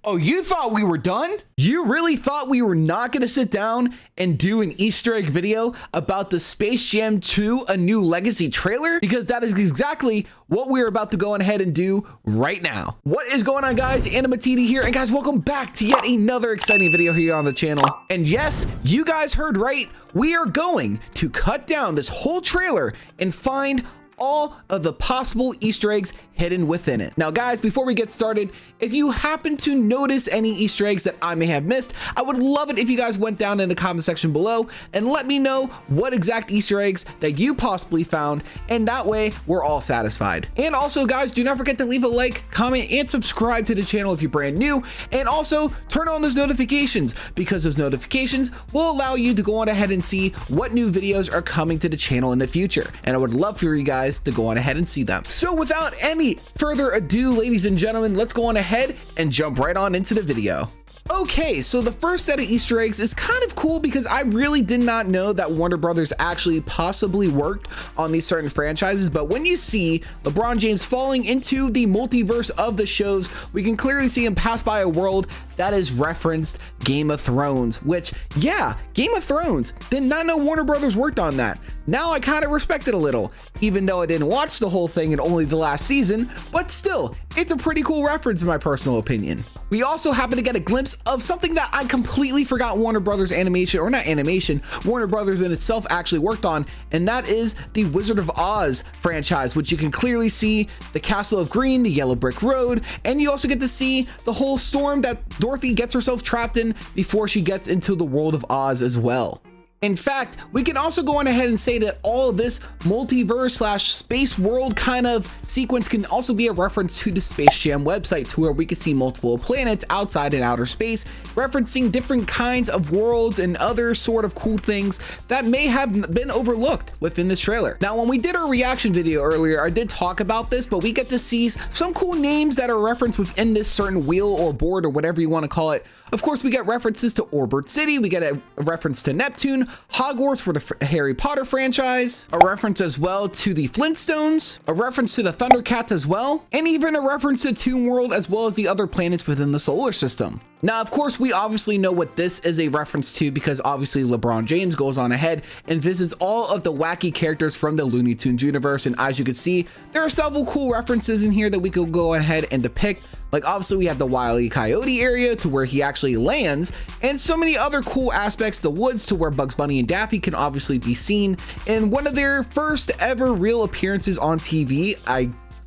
Oh, you thought we were done? You really thought we were not going to sit down and do an Easter egg video about the Space Jam 2 A New Legacy trailer? Because that is exactly what we're about to go on ahead and do right now. What is going on, guys? AnimaTD here, and guys, welcome back to yet another exciting video here on the channel. And yes, you guys heard right. We are going to cut down this whole trailer and find all of the possible Easter eggs hidden within it. Now guys, before we get started, if you happen to notice any Easter eggs that I may have missed, I would love it if you guys went down in the comment section below and let me know what exact Easter eggs that you possibly found, and that way we're all satisfied. And also guys, do not forget to leave a like, comment, and subscribe to the channel if you're brand new, and also turn on those notifications, because those notifications will allow you to go on ahead and see what new videos are coming to the channel in the future, and I would love for you guys to go on ahead and see them. So without any further ado, ladies and gentlemen, let's go on ahead and jump right on into the video. Okay, so the first set of Easter eggs is kind of cool because I really did not know that Warner Brothers actually possibly worked on these certain franchises, but when you see LeBron James falling into the multiverse of the shows, we can clearly see him pass by a world that is referenced Game of Thrones, which, yeah, Game of Thrones. Did not know Warner Brothers worked on that. Now I kind of respect it a little, even though I didn't watch the whole thing in only the last season, but still, it's a pretty cool reference in my personal opinion. We also happen to get a glimpse of something that I completely forgot Warner Brothers animation, or not animation, Warner Brothers in itself actually worked on, and that is the Wizard of Oz franchise, which you can clearly see the Castle of Green, the Yellow Brick Road, and you also get to see the whole storm that Dorothy gets herself trapped in before she gets into the world of Oz as well. In fact, we can also go on ahead and say that all of this multiverse slash space world kind of sequence can also be a reference to the Space Jam website, to where we can see multiple planets outside in outer space, referencing different kinds of worlds and other sort of cool things that may have been overlooked within this trailer. Now, when we did our reaction video earlier, I did talk about this, but we get to see some cool names that are referenced within this certain wheel or board or whatever you want to call it. Of course, we get references to Orbit City, we get a reference to Neptune, Hogwarts for the Harry Potter franchise, a reference as well to the Flintstones, a reference to the Thundercats as well, and even a reference to Toon World as well as the other planets within the solar system. Now, of course, we obviously know what this is a reference to because obviously LeBron James goes on ahead and visits all of the wacky characters from the Looney Tunes universe. And as you can see, there are several cool references in here that we could go ahead and depict. Like obviously we have the Wile E. Coyote area to where he actually lands, and so many other cool aspects, the woods to where Bugs Bunny and Daffy can obviously be seen in one of their first ever real appearances on TV.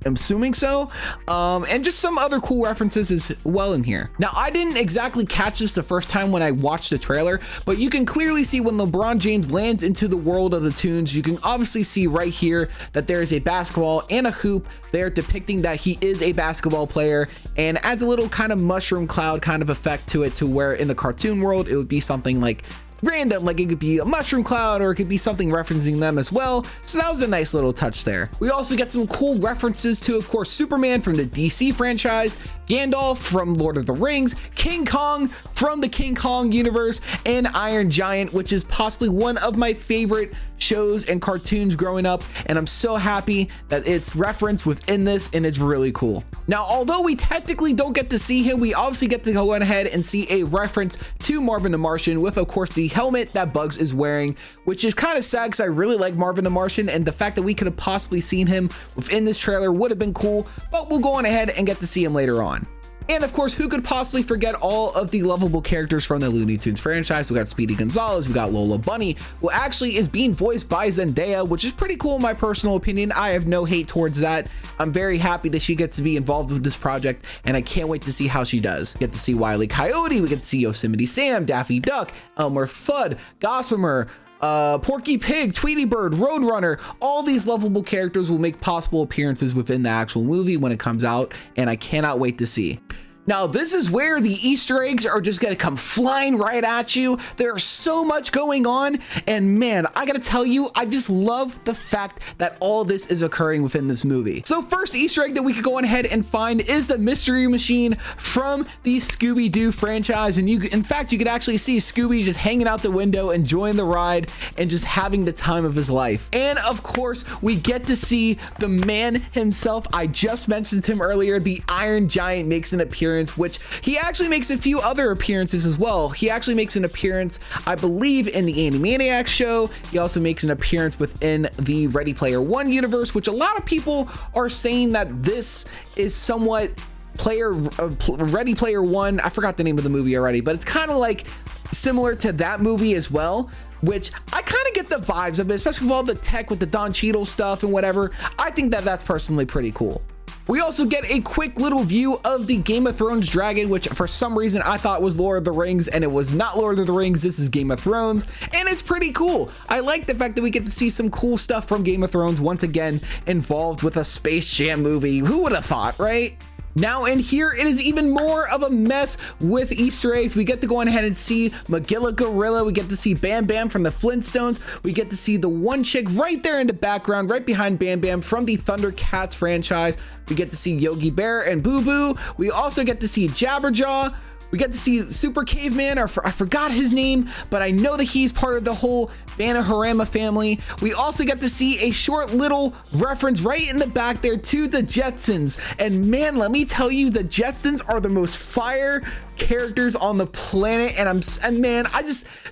I'm assuming so, and just some other cool references as well in here. Now, I didn't exactly catch this the first time when I watched the trailer, but you can clearly see when LeBron James lands into the world of the Toons, you can obviously see right here that there is a basketball and a hoop there depicting that he is a basketball player, and adds a little kind of mushroom cloud kind of effect to it, to where in the cartoon world it would be something like random, like it could be a mushroom cloud or it could be something referencing them as well. So that was a nice little touch there. We also get some cool references to, of course, Superman from the DC franchise, Gandalf from Lord of the Rings, King Kong from the King Kong universe, and Iron Giant, which is possibly one of my favorite shows and cartoons growing up, and I'm so happy that it's referenced within this, and it's really cool. Now, although we technically don't get to see him, we obviously get to go ahead and see a reference to Marvin the Martian with, of course, the helmet that Bugs is wearing, which is kind of sad because I really like Marvin the Martian, and the fact that we could have possibly seen him within this trailer would have been cool, but we'll go on ahead and get to see him later on. And of course, who could possibly forget all of the lovable characters from the Looney Tunes franchise? We got Speedy Gonzales, we got Lola Bunny, who actually is being voiced by Zendaya, which is pretty cool in my personal opinion. I have no hate towards that. I'm very happy that she gets to be involved with this project, and I can't wait to see how she does. We get to see Wile E. Coyote, we get to see Yosemite Sam, Daffy Duck, Elmer Fudd, Gossamer, Porky Pig, Tweety Bird, Roadrunner. All these lovable characters will make possible appearances within the actual movie when it comes out, and I cannot wait to see. Now, this is where the Easter eggs are just gonna come flying right at you. There's so much going on, and man, I gotta tell you, I just love the fact that all this is occurring within this movie. So first Easter egg that we could go on ahead and find is the mystery machine from the Scooby-Doo franchise, and in fact, you could actually see Scooby just hanging out the window, enjoying the ride, and just having the time of his life. And of course, we get to see the man himself. I just mentioned him earlier. The Iron Giant makes an appearance appearance, which he actually makes a few other appearances as well. He actually makes an appearance, I believe, in the Animaniacs show. He also makes an appearance within the Ready Player One universe, which a lot of people are saying that this is somewhat Ready Player One. I forgot the name of the movie already, but it's kind of like similar to that movie as well, which I kind of get the vibes of it, especially with all the tech with the Don Cheadle stuff and whatever. I think that that's personally pretty cool. We also get a quick little view of the Game of Thrones dragon, which for some reason I thought was Lord of the Rings, and it was not Lord of the Rings. This is Game of Thrones, and it's pretty cool. I like the fact that we get to see some cool stuff from Game of Thrones once again involved with a Space Jam movie. Who would have thought, right? Now in here, it is even more of a mess with Easter eggs. We get to go on ahead and see Magilla Gorilla. We get to see Bam Bam from the Flintstones. We get to see the one chick right there in the background, right behind Bam Bam from the Thundercats franchise. We get to see Yogi Bear and Boo Boo. We also get to see Jabberjaw. We get to see Super Caveman, or I forgot his name, but I know that he's part of the whole Bananarama family. We also get to see a short little reference right in the back there to the Jetsons. And man, let me tell you, the Jetsons are the most fire characters on the planet. And man,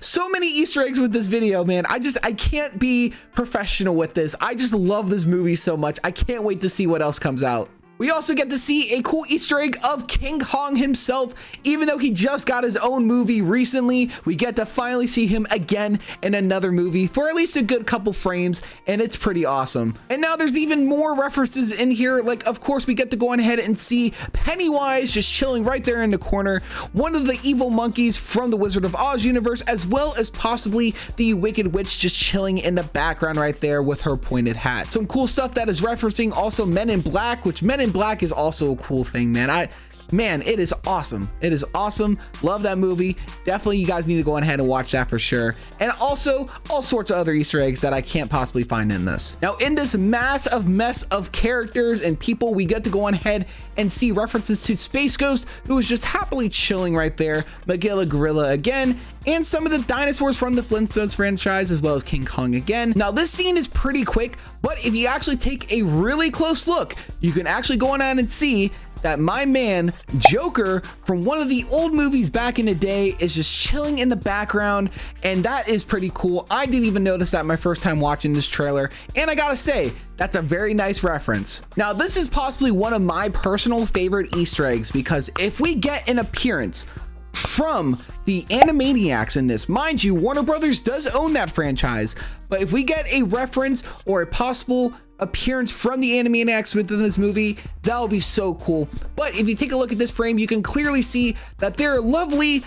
so many Easter eggs with this video, man. I can't be professional with this. I just love this movie so much. I can't wait to see what else comes out. We also get to see a cool Easter egg of King Kong himself. Even though he just got his own movie recently, we get to finally see him again in another movie for at least a good couple frames, and it's pretty awesome. And now there's even more references in here. Like, of course, we get to go on ahead and see Pennywise just chilling right there in the corner, one of the evil monkeys from the Wizard of Oz universe, as well as possibly the Wicked Witch just chilling in the background right there with her pointed hat. Some cool stuff that is referencing also Men in Black, which Men in Black is also a cool thing, man. Man, it is awesome. It is awesome. Love that movie. Definitely, you guys need to go ahead and watch that for sure. And also all sorts of other Easter eggs that I can't possibly find in this. Now, in this mess of characters and people, we get to go on ahead and see references to Space Ghost, who is just happily chilling right there, Magilla Gorilla again, and some of the dinosaurs from the Flintstones franchise, as well as King Kong again. Now, this scene is pretty quick, but if you actually take a really close look, you can actually go on and see that my man Joker from one of the old movies back in the day is just chilling in the background, and that is pretty cool. I didn't even notice that my first time watching this trailer, and I gotta say, that's a very nice reference. Now, this is possibly one of my personal favorite Easter eggs, because if we get an appearance from the Animaniacs in this, mind you, Warner Brothers does own that franchise, but if we get a reference or a possible appearance from the Animaniacs within this movie, that will be so cool. But if you take a look at this frame, you can clearly see that their lovely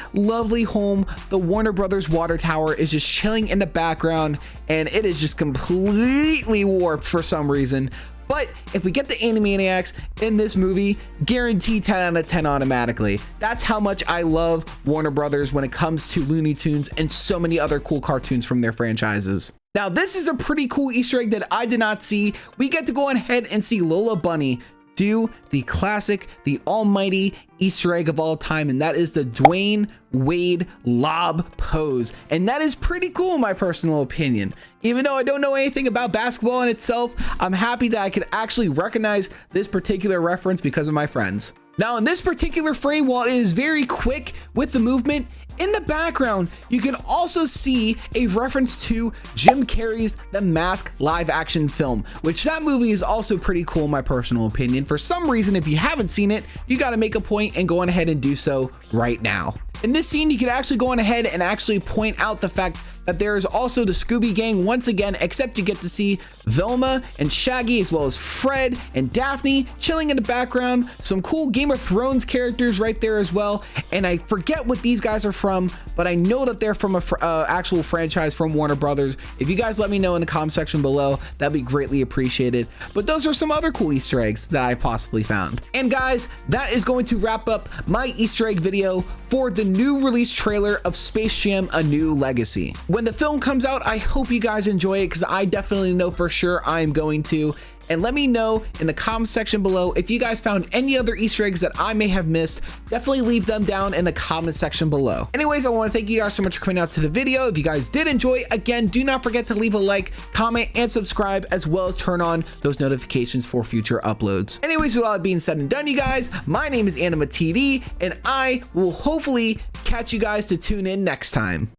home, the Warner Brothers water tower, is just chilling in the background, and it is just completely warped for some reason. But if we get the Animaniacs in this movie, guaranteed 10 out of 10 automatically. That's how much I love Warner Brothers when it comes to Looney Tunes and so many other cool cartoons from their franchises. Now, this is a pretty cool Easter egg that I did not see. We get to go on ahead and see Lola Bunny do the classic, the almighty Easter egg of all time, and that is the Dwayne Wade lob pose. And that is pretty cool in my personal opinion. Even though I don't know anything about basketball in itself, I'm happy that I could actually recognize this particular reference because of my friends. Now, in this particular frame, while it is very quick with the movement, in the background, you can also see a reference to Jim Carrey's The Mask live action film, which that movie is also pretty cool in my personal opinion. For some reason, if you haven't seen it, you got to make a point and go on ahead and do so right now. In this scene, you can actually go on ahead and actually point out the fact that there is also the Scooby Gang once again, except you get to see Velma and Shaggy, as well as Fred and Daphne chilling in the background. Some cool Game of Thrones characters right there as well. And I forget what these guys are from, but I know that they're from a actual franchise from Warner Brothers. If you guys let me know in the comment section below, that'd be greatly appreciated. But those are some other cool Easter eggs that I possibly found. And guys, that is going to wrap up my Easter egg video for the new release trailer of Space Jam: A New Legacy. when the film comes out, I hope you guys enjoy it, because I definitely know for sure I'm going to. And let me know in the comment section below if you guys found any other Easter eggs that I may have missed. Definitely leave them down in the comment section below. Anyways, I want to thank you guys so much for coming out to the video. If you guys did enjoy, again, do not forget to leave a like, comment, and subscribe, as well as turn on those notifications for future uploads. Anyways, with all that being said and done, you guys, my name is AnimaTD, and I will hopefully catch you guys to tune in next time.